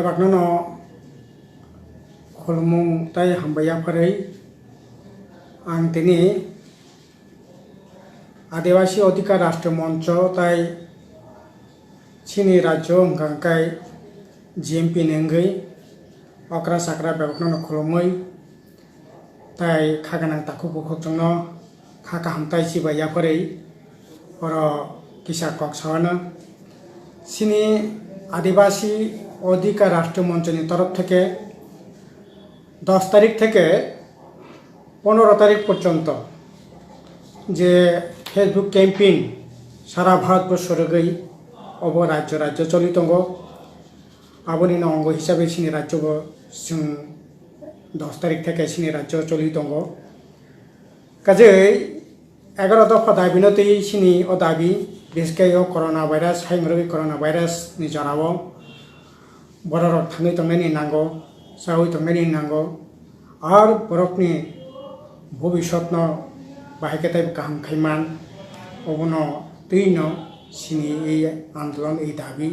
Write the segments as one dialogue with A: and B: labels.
A: Baknono Holmung tai hambaya parai ang tini Adivasi Adhikar Rashtra Moncho tai Chini Rajyo Hangkai GMP nengai okra sakra baknono khulumui tai khaganang taku bukhokjongno khaka hamtai sibaya parai oro kisa kok sawana Chini Adivasi Adhikar Rashtra Moncho ni তরফ থেকে 10 তারিখ থেকে 15 তারিখ পর্যন্ত যে Facebook campaign সারা ভারতবর্ষের গই of রাজ্য রাজ্য চলিতঙ্গ আবনি অঙ্গ হিসাবে সিনি রাজ্য 10 তারিখ থেকে সিনি রাজ্য চলিতঙ্গ কাজে 11 দফা দাবি নতি সিনি ও দাবি বিশেষকৈ করোনা ভাইরাস হাইমরবি করোনা ভাইরাস নি জানাবো বড় থাঙ্গি তংনানি নাঙ্গো সাউই তংনানি নাঙ্গো আর বরকনি ভবিষ্যৎ বাহাইকেতাই গাহাম খাইমান অবনো তৈন সিনি এই আন্দোলন এই দাবি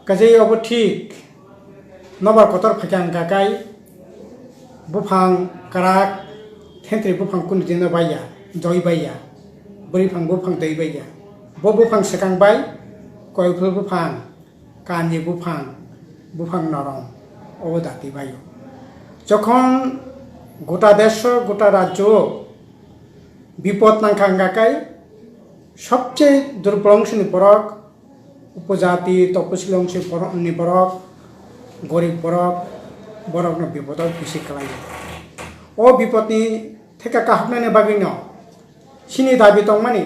A: কাজে অব ঠিক নবার কতর ফাঁকাং কাকাই বুফাং কারাক থেন্ত্রি বুফাং কুন দিন বাইয়া জয় বাইয়া বরিফাং বুফাং दै বাইয়া বুফাং সেকাংবাই কয়ফুল বুফাং কানি বুফাং নরম অবদাতি বায়ু যখন গোটা দেশ গোটা রাজ্য বিপদ নাঙ্কাঙ্গাকাই সবচেয়ে দুর্বল অংশনি বরক উপজাতি তপশিল অংশনি বরক গরিব বরক বিপদ বেশি খালাই ও বিপদনি থেকে কাহাবনানি বাগিন সিনি দাবি তংমানি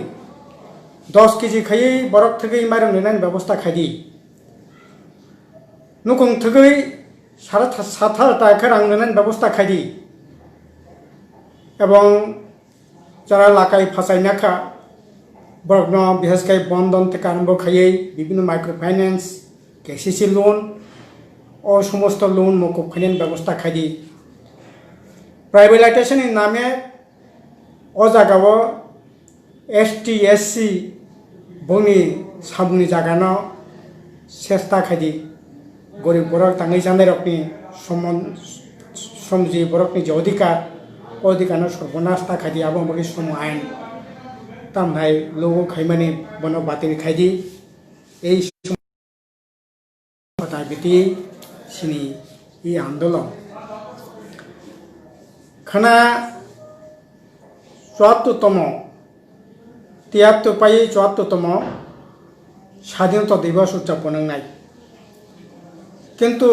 A: 10 কেজি খাই বরক থেকে মাইরং লেনানি ব্যবস্থা খাইদি নুকুং থেকে 7,500 টাকা রাং লেনানি ব্যবস্থা খাইদি এবং যারা লাকাই ফাঁসাইনাখা বরগ্ন বিশেষকৈ বন্ধন থেকে আরম্ভ খাইয়ে বিভিন্ন মাইক্রো ফাইন্যান্স কেসিসি লোন ও সমস্ত লোন মকুব ফাইন্যান্স ব্যবস্থা খাইদি প্রাইভেটাইজেশনের নামে ও জায়গাও এসটি এসসি বনি সামনি জাগানো চেষ্টা খাইদি গরিব বরক তাঙি জানাই রকনি সমজি বরকনি যে অধিকার সর্বনাশ খাইদি আবং বগি সম আইন তামহাই লোক খাইমানি বন বাতিল খাইদি এই দাবিটি সিনি এই আন্দোলন খানা 74তম 73 পাই 74তম স্বাধীনতা দিবস উদযাপন নাই কিন্তু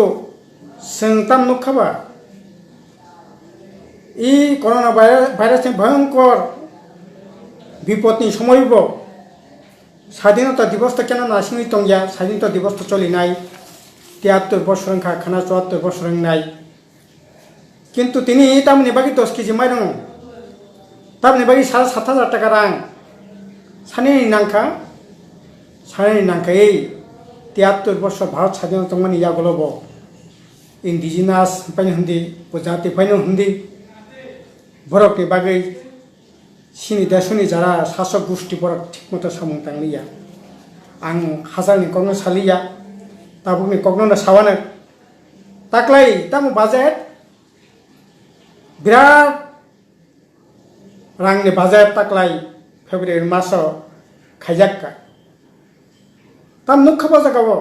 A: সেন্তাম নখাবা এই করোনা ভাইরাসের ভয়ঙ্কর বিপদনি সময়ব স্বাধীনতা দিবসটা কেন নাসিনি তংয়া স্বাধীনতা দিবস তো চলি নাই 73 বছর খানা 74 বছর নাই কিন্তু তিনি তামনি বাকি 10 কেজি মাইরং তামনি বাকি 7,500 টাকা রাং সানি নাংখা এই 73 বছর ভারত স্বাধীনতা মানে ইয়া গলব ইন্ডিজিনাস পাইন হন্দি প্রজাতি পাইন হন্দি বরকনি বাকি সিনি দেশনি যারা শাসক গোষ্ঠী বরক ঠিকমতো সামং তাংলিয়া আং হাজারনি কগ্ন সালিয়া তাবুকনি কগ্ন সাওয়ানো তাকলাই তামু বাজেট বিরাট রাংনি বাজেট তাকলাই ফেব্রুয়ারি মাস খাইজাক্কা তাম নুখাবা জাগাবো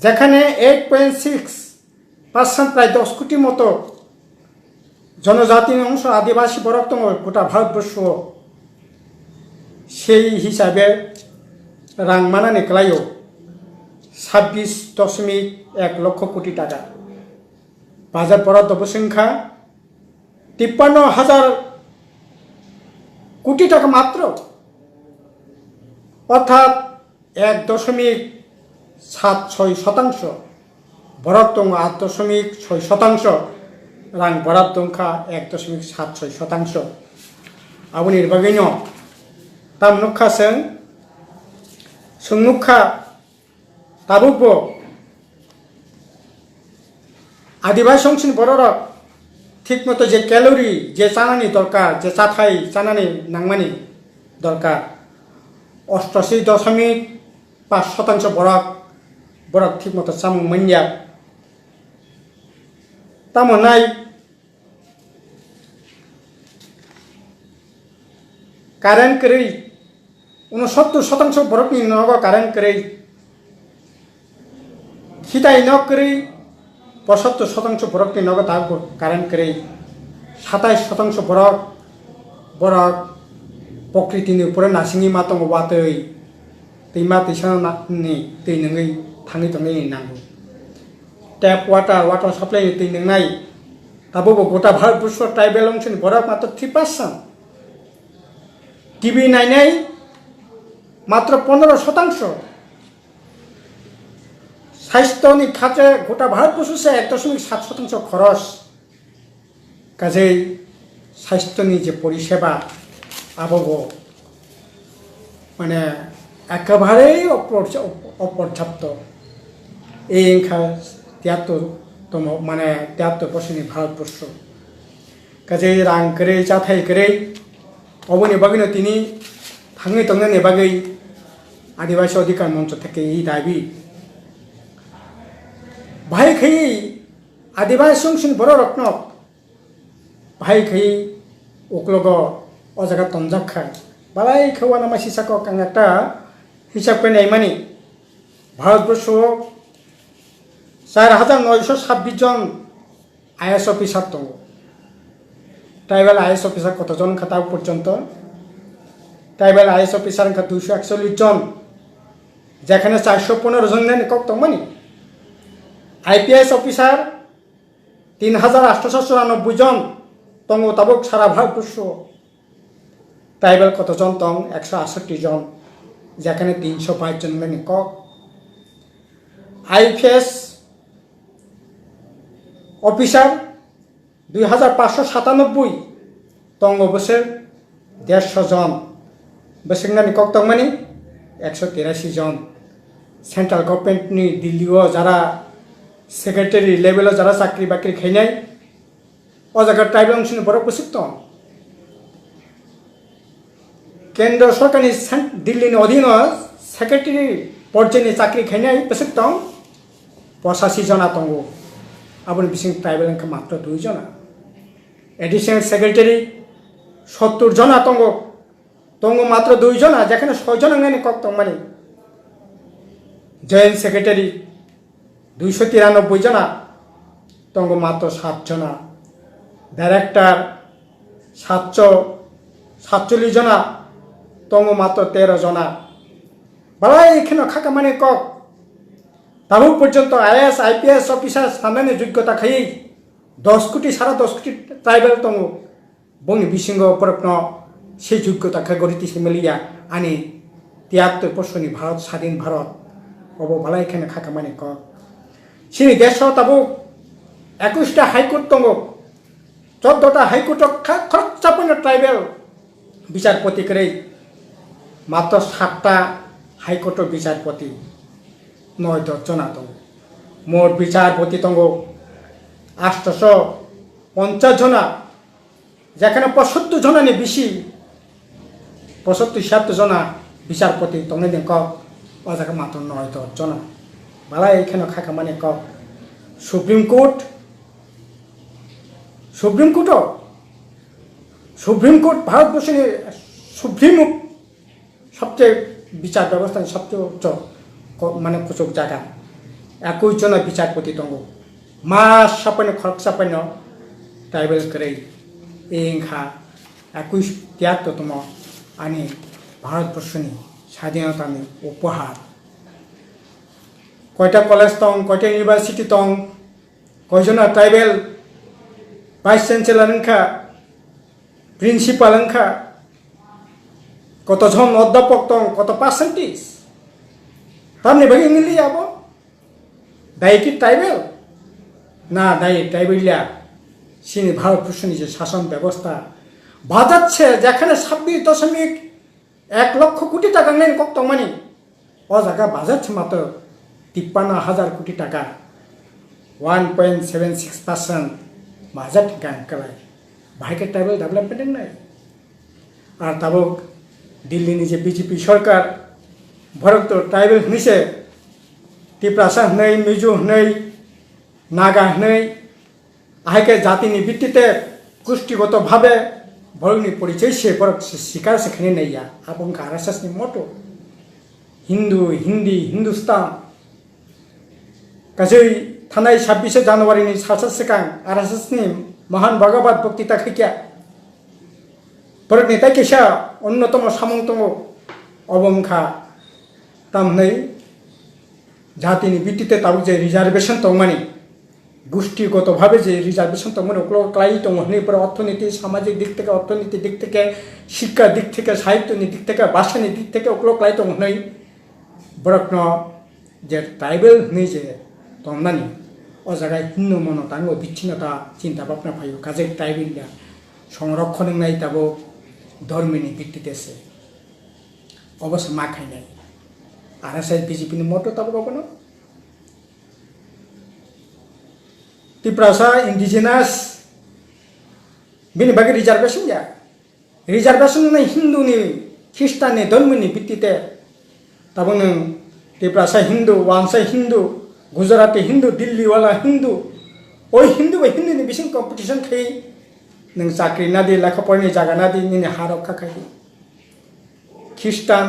A: যেখানে 8.6% প্রায় 10 কোটি মতো জনজাতি অংশ আদিবাসী বরক দङ গোটা ভারতবর্ষ সেই হিসাবে রাং মানানি ক্লাইও 26.1 লক্ষ কোটি টাকা বাজার বরাদ্দ সংখ্যা 53,000 কোটি টাকা মাত্র অর্থাৎ 1.76% বরাদ্দ 8.6% রাং বরাদ্দ 1.76% আবনির বাগৈন তাম নুখাসং সংনুখা তাবুকবো আদিবাসী অংশনি বড়রক ঠিকমতো যে ক্যালোরি যে চানানি দরকার যে চাথাই চানানি নাংমানি দরকার 88.5% বরক borok thik moto samung manya tamonai current করেই 69% বরফনি নগ কারেন্ট করেই খিতাই নগ করেই 75% বরফনি নগ তা কারেন্ট করেই 27% বরফ বরফ প্রকৃতিনি উপরে নাসিংনি মাতং ওয়াতৈ दैमा दैसानि दै नङै थाङै थाङै नांगौ टैप वाटार साप्लाइ दै नोंनाय दाबो गटा भारतबर्ष ट्राइबेल ओनसोलनि बरफ मात्र 3% টিভি নাইনাই মাত্র 15%। স্বাস্থ্যনি খাতে গোটা ভারতবর্ষে 1.7% খরচ কাজেই স্বাস্থ্যনি যে পরিষেবা আবব মানে একেবারেই অপর্যাপ্ত এই 73তম মানে 73% ভারতবর্ষ কাজেই রাং করে जाथाय করে অবনি বাগিনো তিনি থাঙে তংনে বাগৈ আদিবাসী অধিকার মঞ্চ থেকে এই দাবি ভাই খাই আদিবাসী অংশন বড় রত্ন ভাই খাই ওকলগ ও জায়গা তঞ্জাক্ষা বালাই খাওয়ানা মাসি সাকো কাং একটা হিসাব করে নাই মানে ভারতবর্ষ 4926 জন আইএস অফিসার দङ ট্রাইবাল আইএস অফিসার কতজন খাতা পর্যন্ত ট্রাইবাল আইএস অফিসার 241 জন যেখানে 415 জন নিয়োগ দংমানি আইপিএস অফিসার 3894 জন দङ তাবক সারা ভারতবর্ষ ট্রাইবাল কতজন দং 168 জন যেখানে 322 জন নিয়োগ আইপিএস অফিসার 2597 দङ বছর 150 জন বসেঙ্গানি কক দংমানি 183 জন সেন্ট্রাল গভর্নমেন্টনি দিল্লিও যারা সেক্রেটারি লেভেলে যারা চাকরি বাকরি খাইনাই ও জায়গা ট্রাইবেল অংশনি বড় প্রসিদ্ধ কেন্দ্র সরকারি দিল্লিনি অধীন সেক্রেটারি পর্যায়ে চাকরি খাইনাই প্রসিদ্ধ 85 জনা দङ আবনি বিসিং ট্রাইবেল মাত্র 2 জনা এডিশনাল সেক্রেটারি 70 জনা দङ মাত্র 2 জনা যেখানে 6 জন নিয়োগ দংমানি জয়েন্ট সেক্রেটারি 293 জনা দङ মাত্র 7 জনা ডাইরেক্টর 747 জনা দङ মাত্র 13 জনা বালাই এখানে খাকা মানে কক তাবু পর্যন্ত আইএস আইপিএস অফিসার সামনে যোগ্যতা খাই 10 কোটি 10.5 কোটি ট্রাইবেল দङ বনি বিসিঙ্গ পরপ্ন সেই যোগ্যতা খা গরিতি সিমেলিয়া আনি 73% ভারত স্বাধীন ভারত অব বালাই এখানে খাকা মানে কক সিনি দেশ তাবু 21টা হাইকোর্ট দङ 14টা হাইকোর্ট খরচাপন্ন ট্রাইবেল বিচারপতি করে মাত্র 7টা হাইকোর্ট বিচারপতি 9-10 জনা দङ মোট বিচারপতি দङ 850 জনা যেখানে 75 জনানি বেশি 75-76 জনা বিচারপতি দङ ক ও জায়গা মাত্র 9-10 জনা বালাই এখানে খাকা মানে ক সুপ্রিম কোর্ট ভারতবর্ষের সুপ্রিম সবচেয়ে বিচার ব্যবস্থা সবচেয়ে উচ্চ মানে কুচক জায়গা 21 জনা বিচারপতি দङ মাস সাপান্য খরচ সাপান্য ট্রাইবেল করে এই 73তম আনি ভারতবর্ষনি স্বাধীনতানি উপহার কয়টা কলেজ দङ কয়টা ইউনিভার্সিটি দङ কয়জনা ট্রাইবেল ভাইস চ্যান্সেলর প্রিন্সিপাল কতজন অধ্যাপক দङ কত পার্সেন্টেজ তামনি ভাগে মিলি যাব দায়ী কি ট্রাইবেল না দায়ী ট্রাইবেলিয়া সিনি ভারতবর্ষনি যে শাসন ব্যবস্থা বাজাচ্ছে যেখানে 26.1 লক্ষ কোটি টাকা নেন কক দংমানি ও জায়গা বাজাচ্ছে মাত্র 53,000 কোটি টাকা 1.76% বাজার গান কালাই ভাইকে ট্রাইবেল ডেভেলপমেন্ট নাই আর তাবো দিল্লি যে বিজেপি সরকার ভারত ট্রাইবেল নিচে तिप्रासा हनै मिजु हनै नागा हनै आहाइके जातिनि भित्तिते गोष्ठीगतभावे बरकनि परिचय से बरक शिकार सेखाने नैया आबुंखा आरएसएसनि मतो हिंदू हिंदी हिंदुस्तान गासै थानाय 26 जानुवारिनि सासा सिगां आरएसएसनि महान भगवत बक्तृता खैखिया बरकनि ताइकेसा अन्यतम सामंतम अबंखा तामनै जातिनि भित्तिते ताबु जे रिजार्वेशन तंमानि गोष्ठीगतभावे जे रिजार्वेशन तंमानि ओकलो क्लाई दङ हनैफोर अर्थनीति सामाजिक दिक থেকে অর্থনীতি দিক থেকে শিক্ষা দিক থেকে সাহিত্যनि दिक থেকে भाषानि दिक থেকে ओकलो क्लाई दङ हनै बरकन जे ट्राइबेल हनै जे तंनानि ओ जायगाय हिन्दू मनतांगो बिच्छिन्नता चिंता भाबना फायो काजे ट्राइबेलया संरक्षण नाय ताबो धर्मनि भित्तितेसे अवश्य मा खाइनाय आरएसएस बीजेपीनि मतो ताबो गबनो तिप्रासा इंडिजिनास बिनि बागै रिजार्वेशन या रिजार्वेशन नै हिन्दूनि ख्रिस्टाननि धर्मनि भित्तिते ताबो नों तिप्रासा हिन्दू वांसा हिन्दू गुजराती हिन्दू दिल्ली वाला हिन्दू ओइ हिन्दू बा हिन्दूनि बिसिं कम्पिटिशन खै नों चाकरी नादि लेखा फरायनाय जागा नादि निनि हारखा खै ख्रिस्टान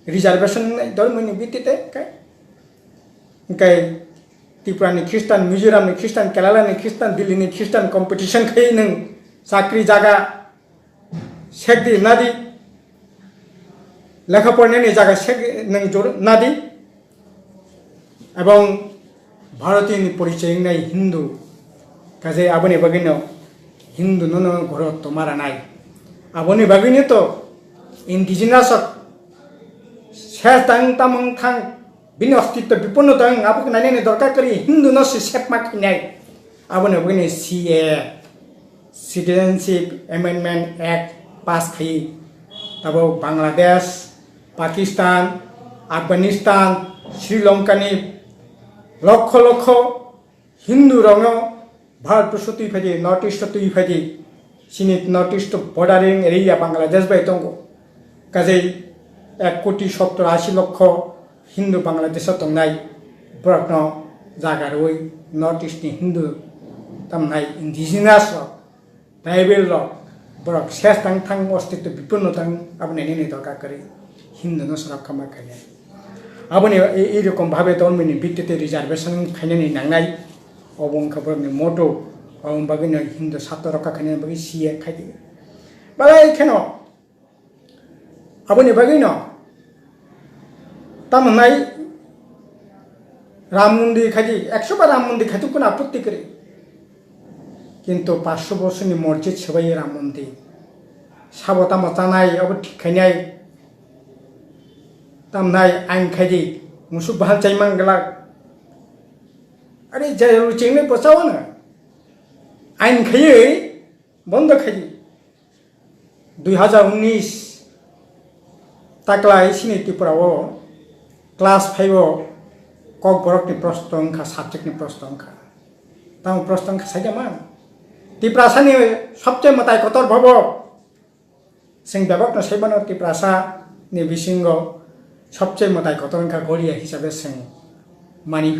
A: रिजार्वेशन धर्मनि भित्तिते काय त्रिपुरानि ख्रिस्टान मिजोरामनि ख्रिस्टान केरालानि ख्रिस्टान दिल्लीनि ख्रिस्टान कम्पिटिशन खै नों चाकरी जागा सेकदि नादि लेखा फरायनायनि जागा सेक नों जर नादि एवं भारतीय परिचय नाय हिंदू काजे आबनि बागैनो हिंदू नो घर तुम्हारा नाय आबनि बागैनो तो इंडिजिनास शेष दांग तामंग थांग बिनि अस्तित्व विपन्न दं आपको नायनायनि दरकार करी हिंदू न सेप मा खिनाय आबनि बागैनो सीए सिटीजनशिप अमेंडमेंट एक्ट पास खै तब बांग्लादेश पाकिस्तान अफगानिस्तान श्रीलंकानि लक्ष लक्ष हिंदू रंग भारतवर्ष तुइफादि नर्थ ईस्ट तुइफादि सिनि north east bordering area Bangladesh बाय दंगो काजे 1,70,80 लक्ष हिंदू बांग्लादेश तंनाय बरकनो जागारवै नर्थ ईस्ट हिंदू तमनाय इंडिजिनास ट्राइबेल बरक शेष थांग थांग अस्तित्व विपन्न थांग आपने नेने दरकार करी हिंदू न सुरक्षा मा खायनाय आबनि ए रकम भावे धर्मनि भित्तिते रिजार्वेशन खायनायनि नांनाय अबंखाफोरनि मतो अबं बागैनो हिंदू सात्र रक्षा खायनायनि बागै सीए खायदि बालाय खेनो आबनि बागैनो तामनाय राम मंदिर खायदि 100 बार राम मंदिर खायदि कोन आपत्ति करे किंतु 500 वर्षनि मस्जिद सेबाय राम मंदिर साबता मतानाय अब ठीक खायनाय तामनाय आइन खायदि मुसुक बहाल चाइमान गला अरे जय चेंगने बचाओ ना आइन खायै बंद खायदि 2019 ताकलाय सिनि त्रिपुराओ क्लास 5 कक बरकनि प्रश्न अंका सब्जेक्टनि प्रश्न अंका ताम प्रश्न अंका साइजामा त्रिपुरासानि सबचे मताय कतर भव सिं बेबक न सैबानो त्रिपुरासानि बिसिंग सबचे मताय कतर अंका गड़िया हिसाबै सिं मानि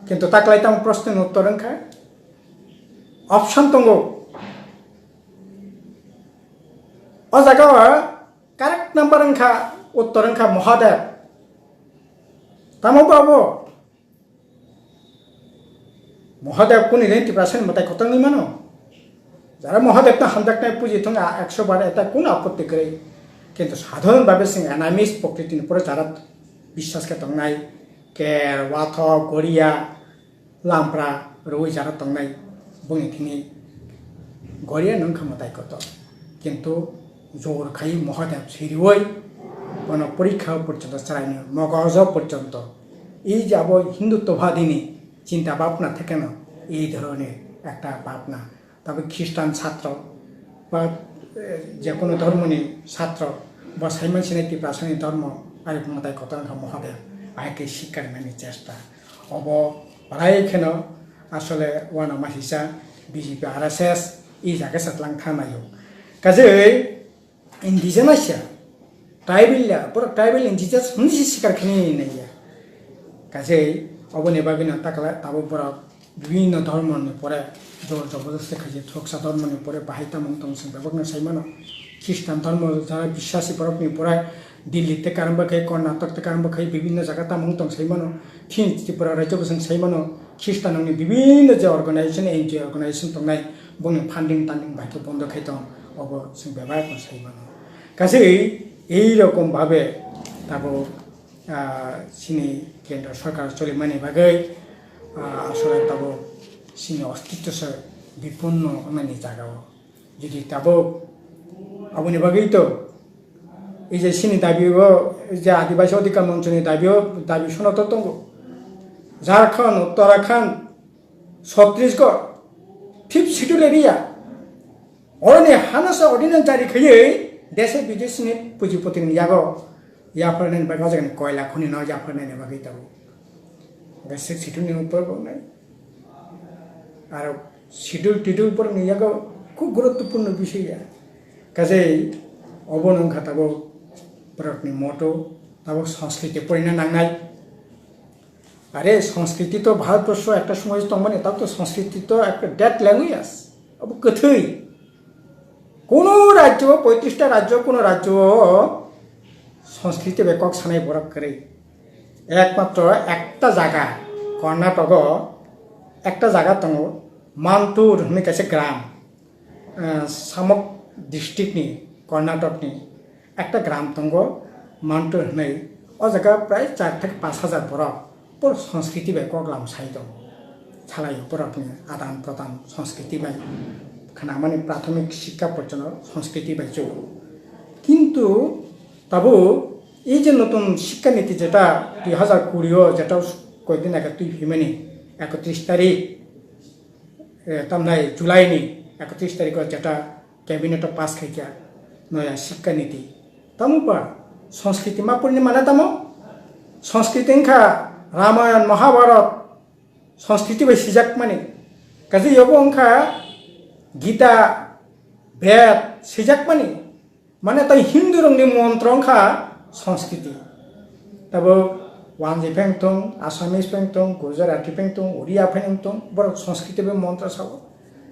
A: किंतु ताकलाय ताम प्रश्न उत्तर अंका ऑप्शन तंगो अ जागाव करेक्ट नंबर अंका उत्तर अंका महादेव तामो बाबो महादेव कुनि रे त्रिपुरासानि मताय कतर नि मानो যারা মহাদেবটা হামদাকনায় পুজি থঙ্গা 100 বার এটা কোন আপত্তি করে কিন্তু সাধারণ ভাবে সিং অ্যানামিস প্রকৃতির উপরে যারা বিশ্বাস কে তংনাই কের ওয়াথ গড়িয়া লামপ্রা রই যারা তংনাই বনি থিনি গড়িয়া নং ক্ষমতায় কত কিন্তু জোর খাই মহাদেব সিরিওই কোন পরীক্ষা পর্যন্ত চালাইনি মগজ পর্যন্ত এই যাব হিন্দুত্ববাদিনী চিন্তা ভাবনা থেকে না এই ধরনের একটা ভাবনা तब ख्रिस्टान छात्र जे कोनो धर्मनि छात्र बा साइमन सिनाय त्रिपुरासानि धर्म आरो मताय कतरंखा महादेव आयके शिक्षार माने चेष्टा अब रायखेन आसले वाना माहिसा बीजेपी आरएसएस ई जागा सतलां थानायो काजे इंडिजिनास ट्राइबेल पर ट्राइबेल इंडिजिनास हुनसि शिकार खनि नैया কাজেই অবনি বাবিনা তাকলা তাবো বরক বিভিন্ন ধর্মনি পরে জোর জবরদস্তি খাইছে থকসা ধর্মনি পরে বাহাইতা মন্তং जों बेबकनो साइमानो খ্রিস্টান ধর্ম যারা বিশ্বাসী বরকনি পরে দিল্লিতে কারম্ব খাই কর্ণাটকতে কারম্ব খাই বিভিন্ন জায়গাতে মন্তং সাইমানো फिन त्रिपुरा राज्यों जों साइमानो খ্রিস্টাननि বিভিন্ন যে অর্গানাইজেশন एनजीओ অর্গানাইজেশन तंनाय बंनि फान्डिं तान्डिं बाइके बन्द खाइतों अब जों बेबायखौ साइमानो गासै এই রকম ভাবে তাবো সিনি কেন্দ্র সরকার চলিমানি বাগৈ আসলে তাবো সিনি অস্তিত্বসে বিপন্ন অনানি জায়গাও যদি তাবো আবনি বাগৈ তো এই যে সিনি দাবিও যে আদিবাসী অধিকার মঞ্চনি দাবি শোনাতো দङ Jharkhand Uttarakhand Chhattisgarh fifth schedule area अरनि हानस अर्डिनेंस जारी खयै देश विदेशनि पुजिपतिनि यागो याफोरनि बागै जागोन कयला खनि न याफोरनि बागै ताबो गासै शिड्यूलनि ऊपर बंनाय आरो शिड्यूल पर यागो खूब गुरुत्वपूर्ण विषय गासै अबनो खाताबो भारतनि मटो ताबो संस्कृति परिना नांनाय अरे संस्कृति तो भारतवर्ष एक समय दंमोन तब तो संस्कृति तो एक डेड लैंग्वेज अब कथै कोनो राज्य 35टा राज्य कोनो राज्य संस्कृति बेकक सानाय बरक करे एकमात्र एकटा जागा कर्नाटक एकटा जागा दङ मानतुर होननाय कासे ग्राम सामक डिस्ट्रिक्टनि कर्नाटकनि एकटा ग्राम दङ मानतुर होननाय अ जायगा प्राय 4 থেকে 5,000 बरक पर संस्कृति बाय कगलाम साइदों छालायो पर अपने आदान प्रदान संस्कृति बाय खाना माने प्राथमिक शिक्षा पर्यন্ত संस्कृति बाय जो किंतु तबो এই যে নতুন শিক্ষা নীতি যেটা 2020 যেটা কয়েকদিন আগে তুই ফিমেনি 31 তারিখ তামনাই জুলাইনি 31 তারিখ যেটা ক্যাবিনেট পাস খাইয়া নয়া শিক্ষা নীতি তামুপা সংস্কৃতি মা পূর্ণি মানে তামো সংস্কৃতি খা रामायण महाभारत संस्कृति बाय सिजाक माने गासै यावबो अंखा गीता वेद सिजाक माने तै हिंदू रंगनि मंत्र अंखा संस्कृति तबो वानजि फेंथं आसामिस फेंथं गुजराती फेंथं उड़िया फेंथं बर संस्कृति बे मंत्र साव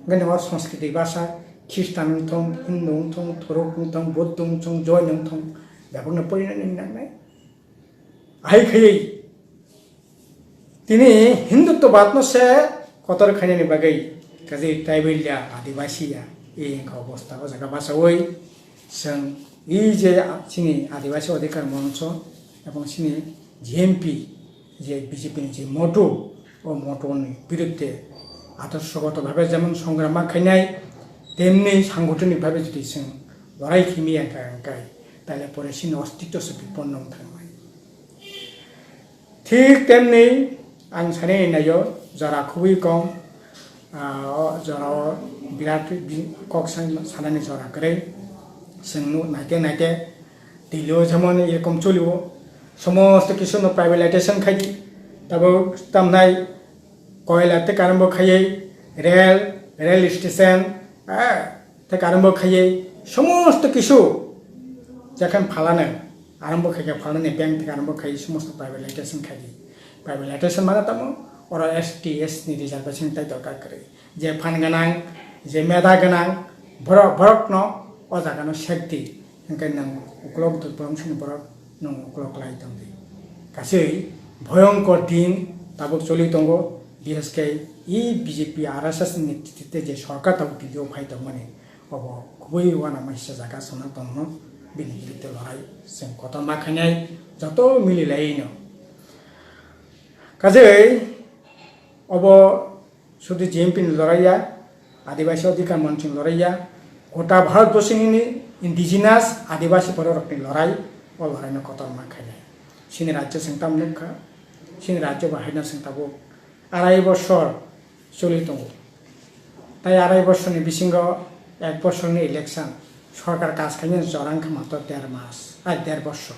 A: गनेवा संस्कृति भाषा ख्रिस्टान थं हिंदू थं थरक थं बौद्ध थं जैन थं बेफोरनो परिनानै नांनाय आइ खयै तिनी हिंदुत्ववाद से कतर खाने बागै गाजै ट्राइबेलिया आदिवासिया ये अवस्था जगह बासावै जों ई जे सिनि आदिवासी अधिकार मंच एवं सिनि जीएमपी जे बीजेपी जे मटो ओ मटोनि बिरुद्धे आदर्शगत भावे जेमन संग्राम खाइनाय तेमनि सांगठनिक भावे जुदि जों लड़ाई खिमिया गाय ताहले परे सिनि अस्तित्व से विपन्न थांबाय ठीक तेमनि आं सानै नायो जरा खुबै कम जरा बिराट कक सानानै जरा करे जों नायते दिल्लीयाव जेमन एरकम चलियो समस्त किसु प्राइवेटाइजेशन खाई तब तामनाय कयलाते आरम्भ खाइए रेल स्टेशन ते आरम्भ खाइए समस्त किसु जखन फालानो आरम्भ खाइए फालाने बैंक आरम्भ खाइए समस्त प्राइवेटाइजेशन खाई प्राइवेटाइजेशन माने तमो और एसटी एसनि रिजर्वेशन ताई दरकार करे जे फान गनां जे मेधा गनां भरक न अ जागानो शक्ति ओंखाय नों उक्लक दुरबंशनि बरक नों उक्लक लाई दंदि गासै भयंकर दिन ताबो चलि दङ बिएसके ई बीजेपी आरएसएस नेतृत्वे जे सरकार ताबो दिल्लीयाव फायदों माने अब खुबै वाना मानसि जागा सना दङ बिनि बिरुद्धे लड़ाई जों कथा माखायनाय जत मिलिलायनो गाजै अब शुद्ध जीएमपी लड़ाइया आदिवासी अधिकार मंच लड़ाइया गोटा भारतवर्षनि इंडिजिनास आदिवासी बरकनि लड़ाई और लड़ाई कतर माखायनाय सिनि राज्य सेंता मुखा सिनि राज्य बाहायना सेंताबो 2.5 বছর चलि दङ ताई 2.5 বছরनि बिसिङाव 1 বছरनि इलेक्शन सरकार काज खायनो जरांखा मात्र 1.5 मास 1.5 বছর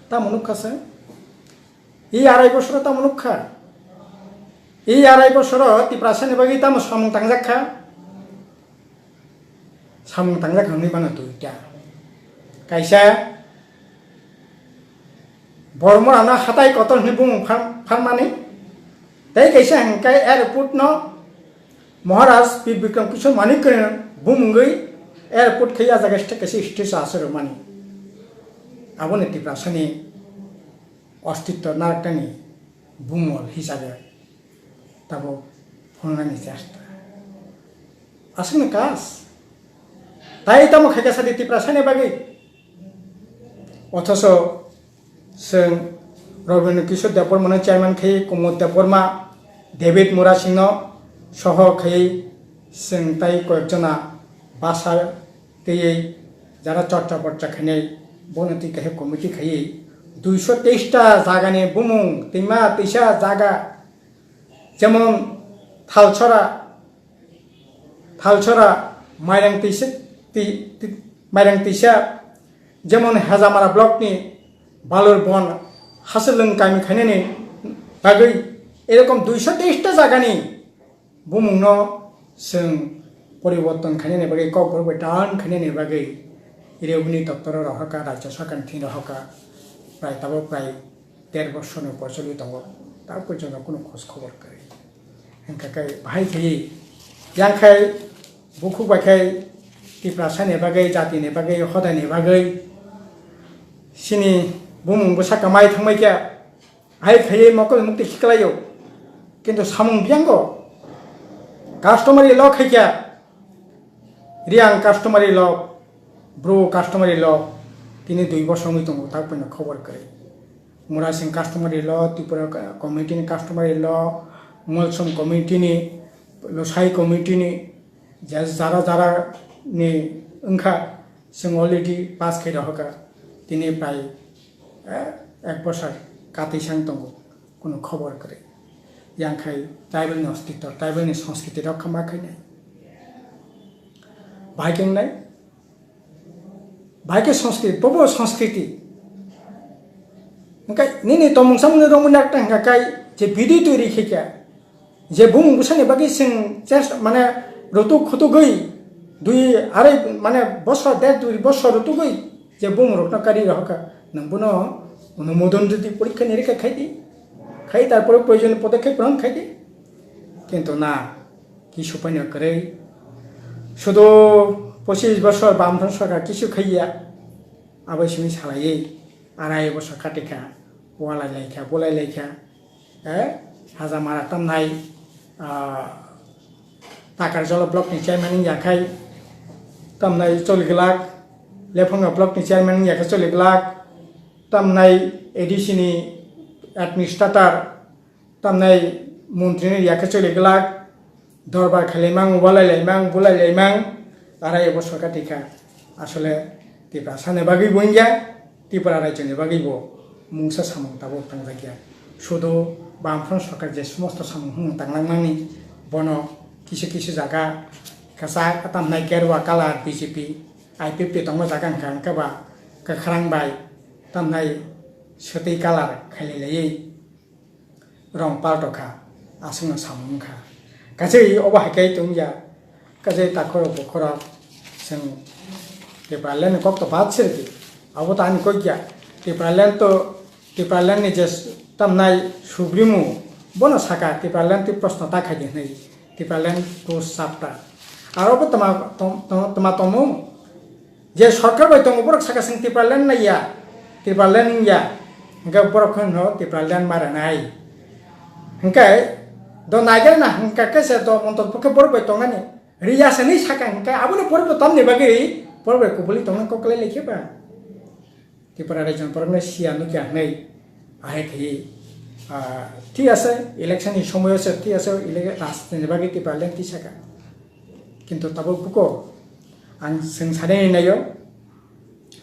A: ता मुनुखासे এই 2.5 বছর ता मुनुखा এই 2.5 বছর तिप्रासानि बागै ता सामं तांजाखांनि बाना दुइटा कायसा Bormorana Hatai Cotton Hibum Farmani. They can say, airport no Moharas, people become Kishon Manikan, Bumungui, airport Kayas against take a 60 answer of money. I wanted to Prasani Ostito Nartani, Bumol, his other Tabo Honani Jasta. Asking the cars. Taitamo Hakasati Prasani Bagay. Otoso Sing Robin Kishore Department Chairman K. Kumut Department David Murasino Soho K. Sing Tai Koekjona Basa T. Jara Chorcha Porcha Khane Bonati Kahe Committee Khaye 223টা জায়গা নিয়ে বুমুং তিমা তিসা জায়গা যেমন থালছড়া মাইরাং তিসা যেমন হেজামারা ব্লকনি বালুর বন হাসলং কামি খাইনানি বাগৈ এরকম 223টা জায়গা নিয়ে বুমুং ন जों পরিবর্তন খাইনানি বাগৈ কবরবে টান খাইনানি বাগৈ রেভিনিউ দপ্তর রহকা রাজ্য সরকার থিন রহকা প্রায় তাবো প্রায় 13 বছরের উপর চলি দङ তারপর জন্য কোনো খোঁজ খবর করে হেনকাকাই ভাই থাকি ইয়াংখাই বুখু বাখাই টিপ্রাসানি বাগৈ জাতিनि बागै हदायनि बागै सिनि बुमुं बसाका माइ थांबायका हाय खायै मकल मुक्ति खिकलायो किन्तु सामुं बियांगो कास्टमारि ल खायका रियां कास्टमारि ल ब्रो कास्टमारि ल তিনি 2 বছরই দङ তারপর খবর করে মুরাসিং কাস্টমারি ল ত্রিপুরা কমিটিনি কাস্টমারি ল মলসম কমিটিনি লসাই কমিটিনি যারা যারা নি ओंखा जों अलरेडि पास खायदा हका তিনি প্রায় 1 বছর কাতিসাং দङ কোনো খবর করে ইয়াংखाय ट्राइबेलनि अस्तित्व ट्राइबेलनि संस्कृति रक्षा माखायनाय भाइकेंनाय भाइके संस्कृति बबो संस्कृति ओंखाय निनि तमुं सामने रमुना टांगाखाय जे बिदि तैरि खैका जे बुं बुसानि बागै जों जास्ट माने रतु खतु गई 2 माने बছর 1.5 বছর রতু গই যে বুং রত্নকারী রহকা নবুনো অনুমোদন যদি পরীক্ষা নিরীক্ষা খাই তারপরে প্রয়োজনীয় পদক্ষেপ গ্রহণ খাইদি কিন্তু না কি সুপাইন করে শুধু 25 বছর বামফ্রন্ট সরকার কিছু খাইয়া আবাইসমি সালাইয়ে 2.5 বছর খাটিকা বলাই লাইখা হাজামারা তামনাই টাকার জল ব্লকनि চেয়ারম্যান याखाय तामनाय 40 लाख लेफंगा ब्लकनि चेयारमैन याखाय 40 लाख तामनाय एडिसिनि एडमिनिस्ट्रेटर तामनाय मन्त्रिनि याखाय 40 लाख दरबार खालायमां बुलायलायमां 2.5 বছর কাটিকা আসলে ত্রিপুরা সানে বাগै বইया ত্রিপুরা রাজ্যनि বাগैबो मुंसा सामुं ताबो थांजागिया শুধু বামফ্রন্ট সরকার যে সমস্ত সাमुं তাंलांमांनि बनो किसु जागा कसा तामनाय गेरुवा कालार बीजेपी आईपीपी दङ जागा हांकाबा खारांबाय तामनाय सोतै कालार खायलायै रं पाल्टखा आसुंग सामुंखा गासै अबाहायखाय दंया गासै ताखर बखर जों टिप्रालेण्ड कक्त बादसिरदि आबो तानि कइया टिप्रालेण्डनि जे तामनाय सुब्रिमु बनो साका टिप्रालेण्ड प्रश्न ताखायदि नै टिप्रालेण्ड को सापटा आरो तमा जे सरकार बाय दङ बरक साका सिं टिप्रालेण्ड नाया टिप्रालेण्ड या हंका बरक होनो टिप्रालेण्ड मारानाय हंकाय द नागिर ना हंका कैसे द मंतल पके बरक बाय दङनि रियासे नै साका हंका आबुनि बरक तमनि बागै बरक कुबुलि दङ ककले लेखेबा टिप्रा रायजन बरकने सिया नुकिया नै आहाय खै ঠিক আছে ইলেকশনের সময় আছে ঠিক আছে রাজনীতির বাকি টিপ্রালেণ্ড তিসাকা কিন্তু তাবো বুকো आं जों सानै नायो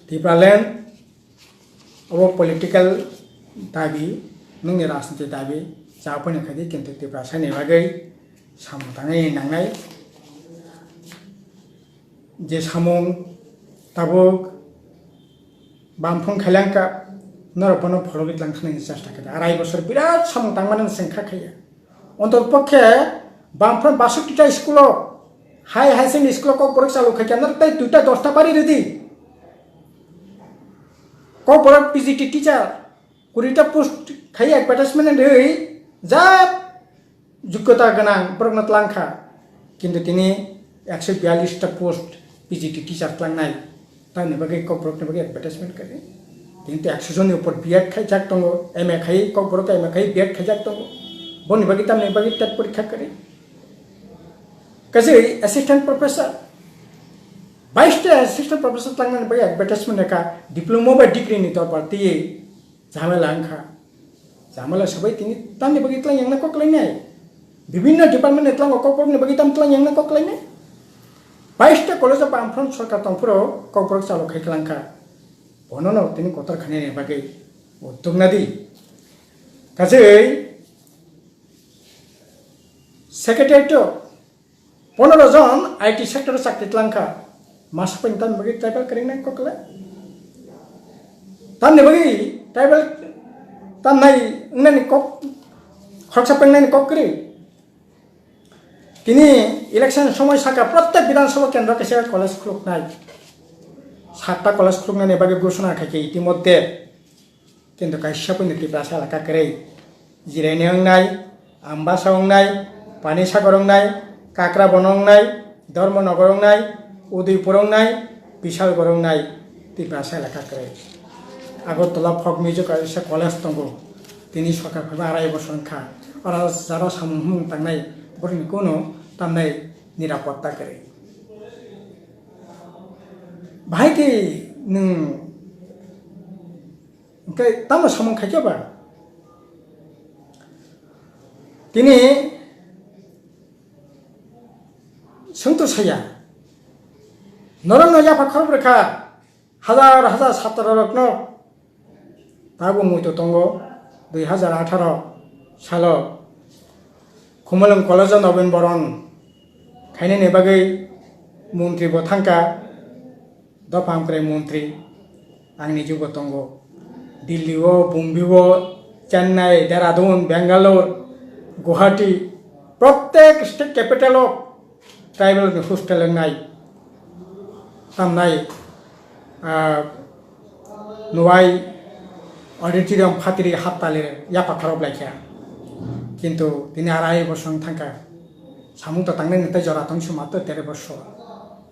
A: टिप्रालेण्ड अब पलिटिकल दाबि नोंनि राजनीति दाबि जाफैनो खायदि किन्तु टिप्रा सानै बागै सामुंथाङै नांनाय जे सामुं ताबो बामफं खायलांका नरपनो फलगित लांखानायनि चेष्टा खायदा 2.5 বছর बिराद सामुं तांमानो सेंखा खाया अन्ततपक्षे बामफ्रम 62टा स्कुल हाई सेकेन्डारि स्कुल को बरक चालू खायका नाथाय 2टा 10टा बारि रेडि को बरक पिजिटि टिचार 20টা পোস্ট খাই এডভার্টাইজমেন্ট হই যা যোগ্যতা গানাং বরং লাंखा কিন্তু তিনি 142টা পোস্ট পিজিটি টিचार लांनाय तानि बागै ककबरकनि बागै एडभार्टाइजमेंट करे কিন্তু 100 जननि ऊपर बिएड खाइजाक दङ एमए खाइ ककबरक एमए खाइ बिएड खाइजाक दङ बनि बागै तामनि बागै टेट परीक्षा करे काजै असिस्टेंट प्रोफेसर 22टा असिस्टेंट प्रोफेसर लांनानै बागै एडभार्टाइजमेंट का डिप्लोमा बा डिग्रीनि दरबार तियै झामेला लांखा झामेला सबै तिनि तामनि बागै तलां यांना ककलायनाय विभिन्न डिपार्टमेंट इतलां ककबरकनि बागै ताम तलां यांना ककलायनाय 22टा कलेज बामफ्रोम सरकार दंफोराव ककबरक चालु खाइखलांखा बननो तिनि कतर खानायनि बागै उद्दोगनादि गासै सेक्रेटारिएट 15 जन आईटी सेक्टर साख्रि लांखा मास पेंटान बागै ट्राइबल करेंनाय ककला तामनि बागै ट्राइबल तामनाय उनानि कक खरसा पेंनायनि ककरे তিনি ইলেকশন সময় সাকা প্রত্যেক বিধানসভা কেন্দ্র কাছে কলেজ খুলনায় 7টা কলেজ খুলনায় বাগে ঘোষণা খাইছে ইতিমধ্যে কিন্তু কাশ্যপ নীতিপ্রাস এলাকা করে জিরাইনি অংনাই আম্বাসা অংনাই পানি সাগর অংনাই কাকরা বন অংনাই ধর্মনগর অংনাই উদয়পুর অংনাই বিশালগড় অংনাই ত্রিপ্রাস এলাকা করে আগরতলা ফক মিউজিক কলেজ দङ তিনি সরকার আড়াই বছর খা আর যারা সামুহ थांनाय बरनि कोनो तामनाय निरापत्ता करे भाई के नों ओमफ्राय तामनो समन खाइजोबा दिनै सोंथ'साया नरन याफा खरब्रेखा हाजार हाजार छात्र रत्न दाबो मयथ' दङ 2018 सालाव खुमलम कलेज नवीन बरन खायनायनि बागै मन्त्रि बथांका दफांफ्राय मन्त्रि आंनि जिउ दङ दिल्लीआव बम्बेआव चेन्नाई देहरादून बेंगालुर गुवाहाटी प्रत्येक state capital of tribal hostel नाय तामनाय नुवाय ऑडिटोरियम फातिरि हातताले याफा खरब लायखा কিন্তু তিনি আড়াই বছর থাকা সামুতো তাंनाय नेता जरा तंग मात्र 13 বছর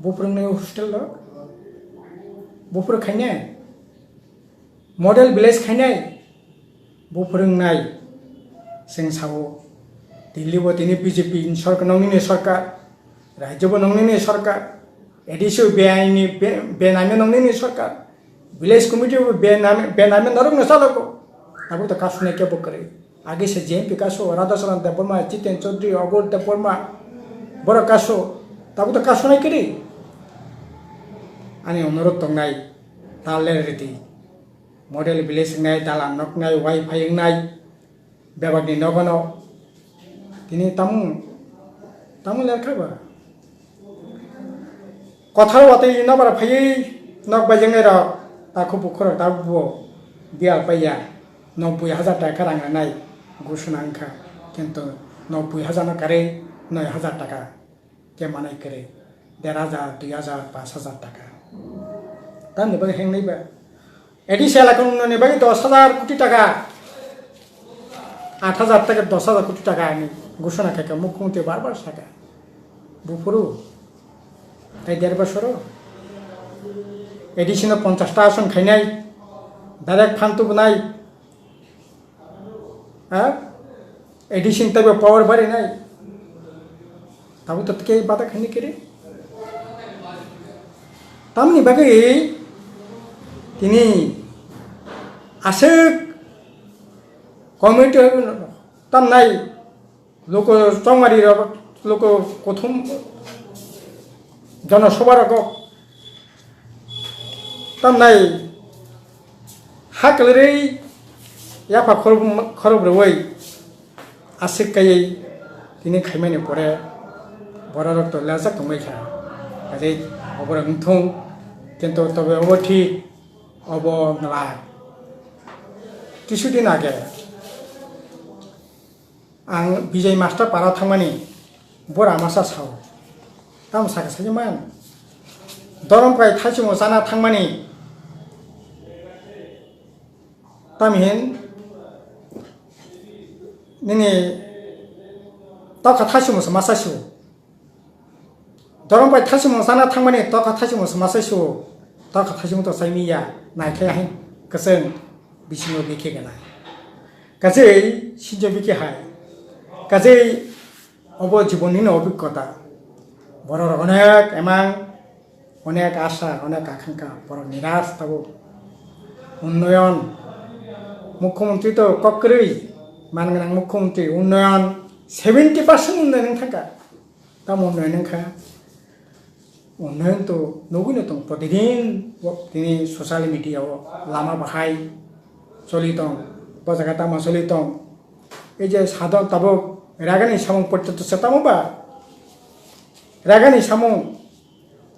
A: बुफोरंनाय हॉस्टेल दं बुफोर खायनाय मडेल विलेज खायनाय बुफोरंनाय जों सावो दिल्लीबो तिनि बीजेपी सरकार नंनिनि सरकार राज्यबो नंनिनि सरकार एडिसि बेआइनि बेनामि नंनिनि सरकार विलेज कमिटिबो बेनामि नरंनो चालको दाबो त कासुनाय केबो करे आगे से जेएम पिकासो राधाचरण देवबर्मा जितेन चौधरी अगोर देवबर्मा बड़ कासो तब तो कासुनाय करी आनी अनुरोध दंनाय तालेर रेडी मडेल विलेज नाय दालां नकनाय वाइफाइ नाय बेबागनि नगनो तिनि तामु लेरखाबा कथार वाते नबार फायै नक बायजोंनाय र ताखौ बुखर ताबुबो बिया पाया 90,000 टाका रांनाय घोषणा अंका किंतु 90,000 करे 9,000 टाका के मानाय करे 1,500 2,000 5,000 टाका तानि बागै हेंनायबा एडिसियल एकाउन्टनि बागै 10,000 कोटी टाका 8,000 टाका 10,000 कोटी टाका आनि घोषणा खायका मुख्यमंत्री बार साका बुफुरु ताई 1.5 বছর एडिसियल 50टा आसन खायनाय डाइरेक्ट फान्ड तुबनाय एडिशन तब पावर बारे नाय तब तो के बात खानी करे तामनि बागै तिनि आसक कमिटी तामनाय लोक चौमारी लोक प्रथम जनसभार तामनाय हाकलरै याफा खरब्रवै आसिक कायै तिनि खायमानि परे बरा रक्त लाजाक दंबायखा काजै अबर उंथुं किन्तु तबे अबथि अब नला কিছুদিন आगे आं विजय मास्टार पारा थांमानि बरा मासा साव ताम साका साजिमान दरमफ्राय थासिमो जाना थांमानि तामहिन nini toka thasimu masasiu dorong pai thasimu sana thangmani toka thasimu masasiu toka thasimu to saimiya naikhe hain keseng bisingo bike gana কাজেই সিজে বিকে হায় কাজেই অব জীবনী অভিজ্ঞতা বড় অনেক এমাং অনেক আশা অনেক আকাঙ্ক্ষা বড় নিরাশ থাকব উন্নয়ন মুখ্যমন্ত্রী তো ককরেই মানগোনাं মুখ্যমন্ত্রী উন্নয়ন 70% উন্নয়ন থাকা তাম উন্নয়ন খা উন্নয়ন তো নগুনো তো প্রতিদিন তিনি সোশ্যাল মিডিয়াও লামা বাহাই চলি দं বাজাকা তামা চলি দं এই যে সাধক তাবক রাগানি সামং পর্যন্ত সেতামবা রাগানি সামং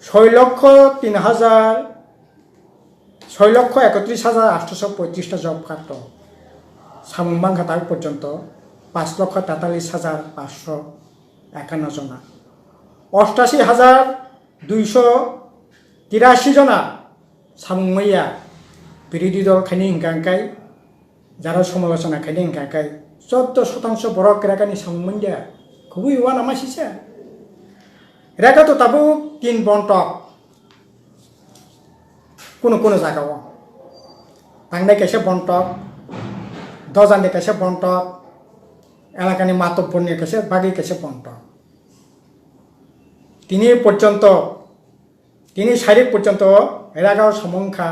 A: 6,31,835টা জব কার্ড সামং বাংখা তাক পর্যন্ত 5,43,551 জনা 88,283 জনা সামং মাইয়া বিরোধী দল খানি হিংকাঙ্কাই যারা সমালোচনা খাইনি হিংকাঙ্কাই 14% বরক রাগানি সামং মাইয়া খুবই ওয়া নামাসিসা রেখা তো তাবো 3 বন্টক কোনো কোনো জায়গাও বাংলায় কেসে বন্টক দজানে কেসে বন্টক এলাকানি মাতব্বরনি কেসে বাকি কেসে বন্টক তিনি পর্যন্ত তিনি শারীরিক পর্যন্ত এলাকাও সমংখ্যা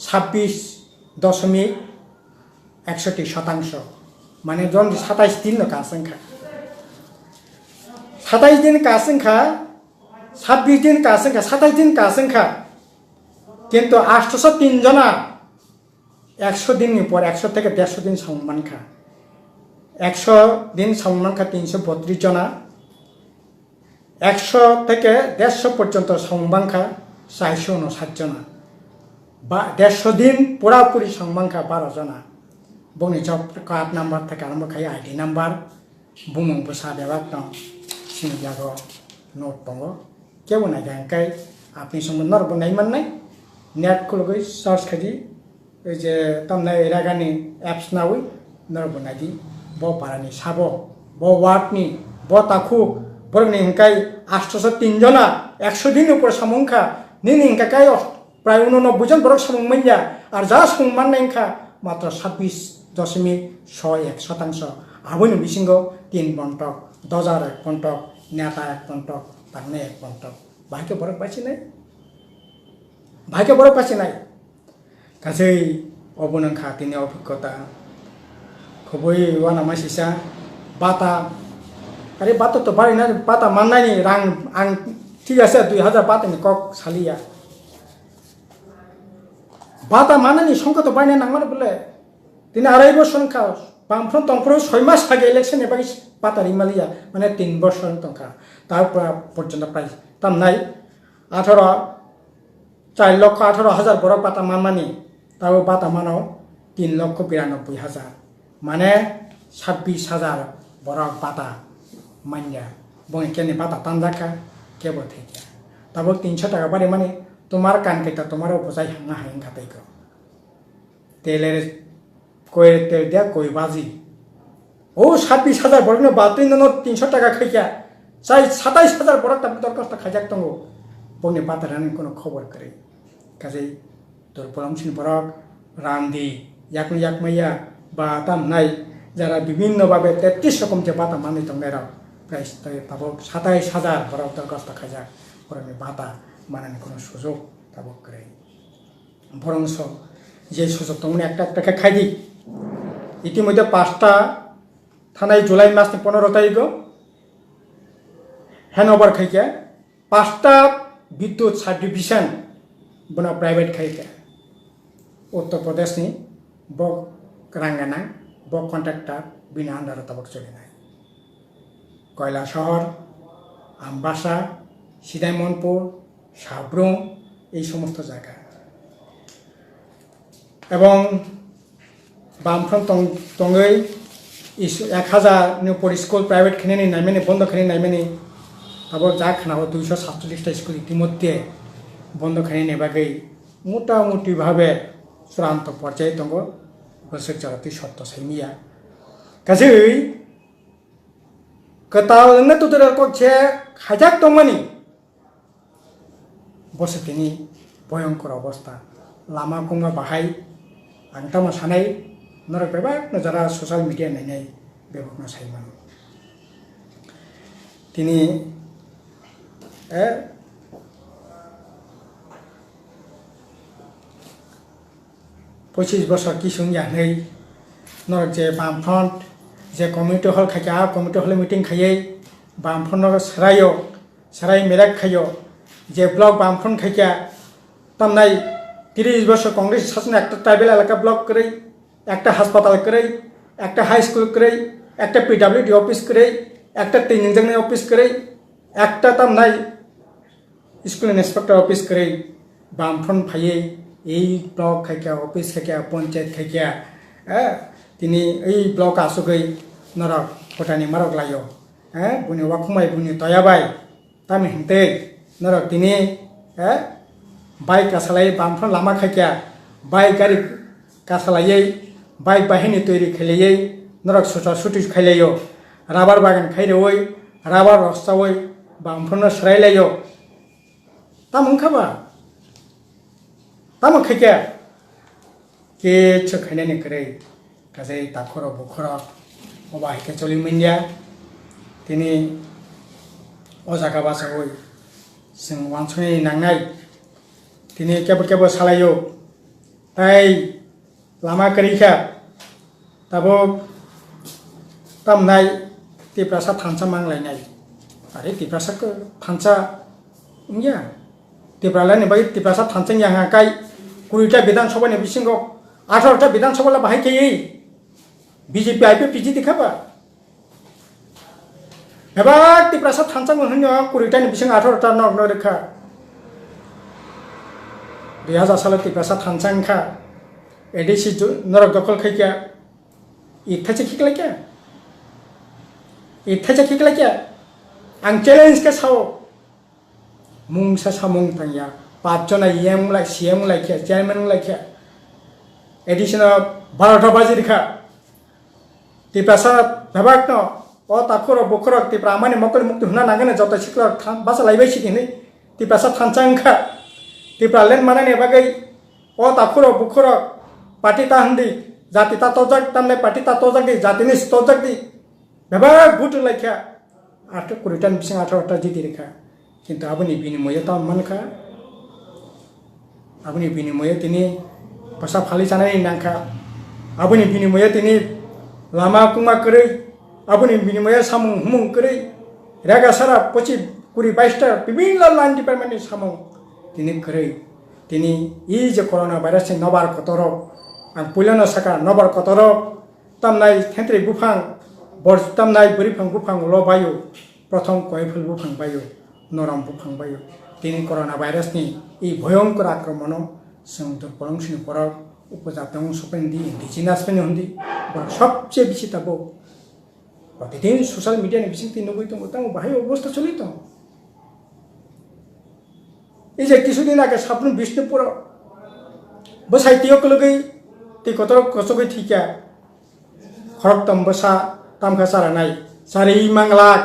A: 26.61% মানে জন 27 দিন কাসংখ্যা 27 दिन कासंखा 26 दिन कासंखा 27 दिन कासंखा किंतु 803 जना 100 दिन पर 100 থেকে 150 दिन संमानखा 100 दिन संमानखा 332 जना 100 থেকে 150 পর্যন্ত संमानखा 459 जना বা 150 दिन পুরাপুরি संमानखा 12 जना বনি জব কার্ড নাম্বার থেকে আরম্ভ খাই আইডি নাম্বার বুমং বসা দেবা দं sini jago note pongo kebu na gangkai apni song nor bonai mannai net kulgoi search khadi ei je tamnai ragani apps nawi nor bonai di bo parani sabo bo word ni bo takhu borni hingkai 803 jona 100 din upor samongkha nini hingkai প্রায় 89 জন বড় সমং মাইয়া আর যা সমং মাননাইখা মাত্র 26.61% আবনি বিসিঙ্গ 3 বন্টক 10,000 বন্টক নেতা 1 বন্টক পান্নে 1 বন্টক ভাইকে বড় পাইছি নাই ভাইকে বড় পাইছি নাই কাজেই অবনংখা তিনি অভিজ্ঞতা খুবই ওয়ানা মাসিসা বাতা আরে বাতা তো বাড়ি না বাতা মাননাইনি রাং আং ঠিক আছে 2000 বাতানি কক সালিয়া বাতা মানানি সংখ্যা তো বাড়ি না মানে বলে তিনি আড়াই বছর সংখ্যা বামফ্রন্ট তংফ্রন্ট 6 মাস আগে ইলেকশন এবার পাতারি মালিয়া মানে 3 বছর সংখ্যা তারপর পর্যন্ত প্রায় তার নাই 4,18,000 বড় পাতা মানমানি তাও পাতা মানাও 3,92,000 মানে 26,000 বড় পাতা মানিয়া বই কেনে পাতা টান রাখা কেবল থেকে তারপর 300 টাকা বাড়ি মানে তোমার কান কেটা তোমারও বোঝাই হাঙ্গা হাইং খাতাই গো তেলের কই তেল দিয়া কই বাজি ও 26,000 বড় না বাতিন 300 টাকা খাইয়া চাই 27,000 বড় তার দরকার খাইজাক তঙ্গো বনে পাতা রানি কোনো খবর করে কাজেই তোর পরমসিন বরক রামদি ইয়াকুন ইয়াক মাইয়া বা তাম নাই যারা বিভিন্নভাবে 33 রকম যে পাতা মানি তঙ্গেরা প্রায় তাবক 27,000 বড় দরকার খাইজাক পরনে পাতা মানানি কোনো সুযোগ তাবক করে বরংস যে সুযোগ তোমরা একটা একটা খাই দি ইতিমধ্যে 5টা থানায় জুলাই মাস 15 তারিখ হ্যান্ডওভার খাইকে 5টা বিদ্যুৎ সাবডিভিশন বনা প্রাইভেট খাইকে উত্তর প্রদেশ নি বক রাঙ্গানা বক কন্ট্রাক্টর বিনা আন্ডার তাবক চলে নাই কয়লা শহর আমবাসা সিদাইমনপুর সাব্রুম এই সমস্ত জায়গা এবং বামফ্রন্ট তঙ্গই 1,000 উপর স্কুল প্রাইভেট খেনে নাইমেনি বন্ধ খেনে নাইমেনি তারপর যা খানাবো 247টা স্কুল ইতিমধ্যে বন্ধ খেনে নেবাগৈ মোটামুটিভাবে চূড়ান্ত পর্যায়ে দङ बोसोर जाराति सत्त सैमिया गासै गोतावजोंनो तुतुरा ककसे हाजाक दंमानि बसतिनि भयंकर अवस्था लामा कुमा बाहाय आं तामा सानाय नरक बेबाक नजारा ससियेल मिडिया नायनाय बेबाकनो सायमान तिनि 25 বছর কিসুং জাनै नरक जे बामफ्रन्ट जे कमिउनिटी हल खाया कमिउनिटी हल मीटिंग खायै बामफ्रन्ट सरायो सराय मेराक खायो जे ब्लक बामफ्रन्ट खाया तमनाय 30 বছর कांग्रेस शासन एक ट्राइबल एलाका ब्लक करे एक हासपाताल करे एक हाई स्कूल करे एक PWD ऑफिस करे एक ट्रेनिंग ऑफिस करे एक तमनाय स्कूल इंस्पेक्टर ऑफिस करे बामफ्रन्ट फायै এই ব্লক খাইকা অফিস খাইকা পঞ্চায়েত খাইকা তিনি এই ব্লক আসুগৈ নরক ভুটানি মারক লাইও বুনি ওয়াকুমাই বুনি তয়াবাই তামি হিনতে নরক তিনি বাইক কাসালাই বামফ্রন লামা খাইকা বাইক গাড়ি কাসালাই বাইক বাহিনী তৈরি খাইলাই নরক সুটা সুটি খাইলাইও রাবার বাগান খাইরওই রাবার রস্তাওই বামফ্রন সরাইলাইও তামুंखाबा तामा खायका के खायनानै करे गासै दाखर बुखर अबा हिके चलि मोनया दिनै अजागा बासावै जों वानसनै नांनाय दिनै केबो सालायो ताई लामा करिखा ताबो तामनाय तिप्रासा थानसा मांलायनाय आरो तिप्रासाखौ थानसा इंया तिप्रालानि बाय तिप्रासा थानसा यांगाकाय 20टा विधानसभा बिसिंग 18टा विधानसभा बाहाय खायै बीजेपी आईपी पीजी दिखाबा एबा तिप्रासा थानसा मोनहैनो 20टा बिसिंग 18टा नग रेखा 2000 साल तिप्रासा थानसांखा एडिसि नरक दखल खायका इथाचे खिकलायका आं चैलेंज के साव मुंसा सामुं थांया 5 जना EM like CM like chairman like additional 12टा बाजी दिखा तिप्रासा भाबाक न ओ ताखर बखर तिप्रा माने मकल मुक्ति हुना नागने जत सिक्ला बासा लाइबाय सिदिनै तिप्रासा थानसांखा तिप्रा लेन माने बागै ओ ताखर बखर पार्टी ता हंदी जाति ता तोजक तमने पार्टी ता तोजक दि जातिनि तोजक दि भाबाक बुट लाइका 8 कुरिटान बिसिं 18टा जिदि रेखा किन्तु आबुनि बिनिमय ता मानखा आबुनि बिनिमय तिनि पसा फालि जानाय नांखा आबुनि बिनिमय तिनि लामा कुमा करे आबुनि बिनिमय सामुं हुमुं करे रेगा सारा 25-22टा विभिन्न लाइन डिपार्टमेंटनि सामुं तिनि करे तिनि इ जे कोरोना भाइरास नबार कतर आं पुलिनो साका नबार कतर तमनाय थेंत्रि बुफां बर तमनाय बोरिफां बुफां लबायो प्रथम कयफुल बुफां बायो नरम बुफां बायो तिनि कोरोना भाइरास नि इ भयंकर आक्रमण जों दुर्बलंसिनि पराव उपजातों सपेन्दी इंडिजिनास पेन हुंदी सबसे बेसि ताबो प्रतिदिन सोशल मीडिया नि बिसिं तिन नबई दं तां बाहाय अवस्था चलित এই যে কিছুদিন আগে সাপন বিষ্ণুপুর বসাইতিও কলগৈ তি কতর কসগৈ থিকা খরকতম বসা তামখা সারানাই সারি মাংলাক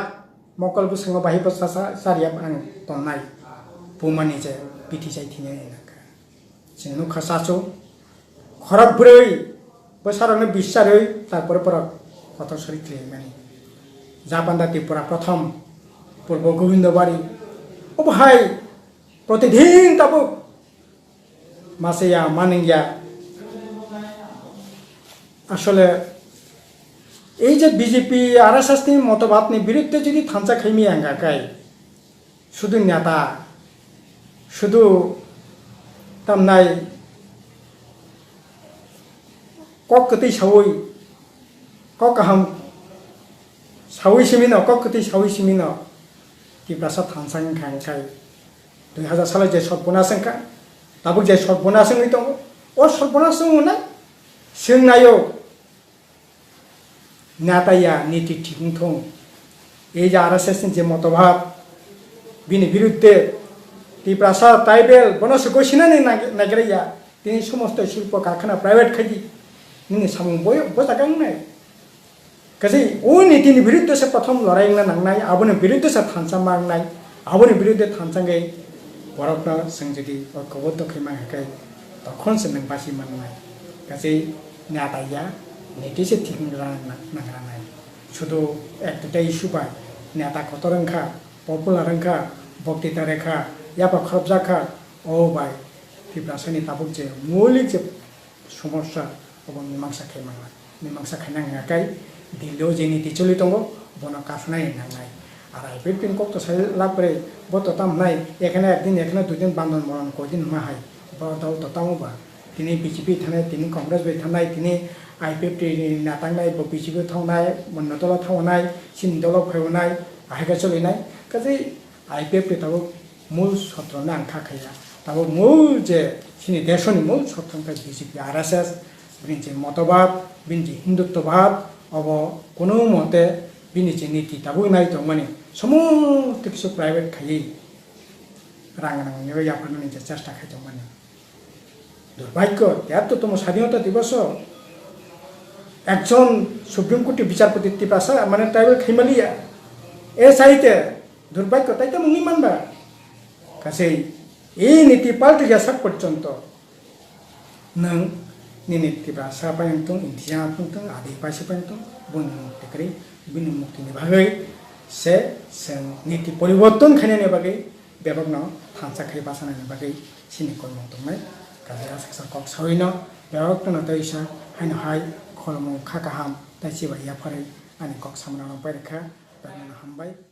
A: मकल बुसंग बाहि बसा सारिया आं तन्नाय बुमानि जे बिथि जायथिने नाका जोंनो खसाचो खरक ब्रै बोसारनो 20 जारै तारपर पर कत सरित्रे माने जापानदा त्रिपुरा प्रथम पूर्व गोविंदबाड़ी ओ भाई प्रतिदिन तब मासेया मानिंगिया आसले এই যে বিজেপি আরএসএস नि मतबादनि বিরুদ্ধে যদি থানসা খাইমি আঙ্গাকাই শুধু নেতা শুধু তামনাই ককতি সাউই ককহাম সাউই সিমিন ককতি সাউই সিমিন কি প্রাসা থানসাং খাংকাই 2000 সালে যে সর্বনাশংকা তাবু যে সর্বনাশং হইতো ও সর্বনাশং না সিংনাयो नाताया नीति ठिकथों ये आरएसएस जे मतभाव बिनि विरुद्धे तिप्रासा ट्राइबेल बनस गसिनानै नागिरैया दिनै समस्त शिल्प कारखाना प्राइवेट खायदि निनि सामुं बय बजागांनाय কাজে ও নীতিनि বিরুদ্ধে সে প্রথম লড়াই নাंनाय আবনি বিরুদ্ধে সে থানসা মাंनाय আবনি বিরুদ্ধে থানসাঙ্গে বরফনা जों যদি কবত খেমা হাকাই তখন সে নং বাসি মাननाय কাজে নাতাইয়া নীতিসে ঠিক নাंगरानाय শুধু এক দুটা ইস্যু পায় নেতা কত রংখা পপুলার রংখা বক্তৃতা রেখা ইয়াপা খরবজাখা ও বাই ত্রিপুরাসানি তাবুক যে মৌলিক যে সমস্যা এবং মীমাংসা খাইনাंगाखाय দিল্লিও যে নীতি চলি দङ বন কাফনাय नांनाय আর আইপিএফ পিন কক তো সাই লাপরে বত তাম নাই এখানে একদিন এখানে দুদিন বান্ধন মরণ কদিন মাহাই বদাও তো তামবা তিনি বিজেপি থানায় তিনি কংগ্রেস বে থানায় তিনি আইপিএফ টি নাতাंनाय বিজেপি থাवनाय মন্নতলা থাवनाय সিনদল ফাयनाय আহেগা চলিनाय কাজে আইপিএফ টি তাবো মূল সূত্র না আংখাখায়া তাবো মূল যে সিনি দেশনি মূল সূত্রটা বিজেপি আরএসএস বিনছে মতবাদ বিনছে হিন্দুত্ববাদ अब কোনো মতে বিনি যে নীতি তাবো নাই তো মানে সমস্ত কিছু প্রাইভেট খাই রাঙানাঙ্গনি ইয়াফানানি যে চেষ্টা খাইতো মানে দুর্ভাগ্য এততম স্বাধীনতা দিবস একজন সুপ্রিম কোর্টের বিচারপতি ত্রিপাসা মানে ট্রাইবেল খাইমালিয়া এ চাইতে দুর্ভাগ্য তাইতে মুঙি মানবা কাছেই এই নীতি পাল্টে যাওয়া পর্যন্ত নং নীতি ত্রিপাসা পাইতো ইন্ডিয়া পাইতো আদিবাসী পাইতো বনমুক্তি করি বিনিমুক্তিनि बागै से नीति परिवर्तन खायनायनि बागै बेबागनो थांसाखाय बासानायनि बागै सिनि कर्म दंनाय गाजा सासा कक सावैनो बेबागनो तैसा हायनो हाय खलमु खाकाहाम ताइसिबा याफारै आनि कक सामना पायरेखा बायनो हामबाय।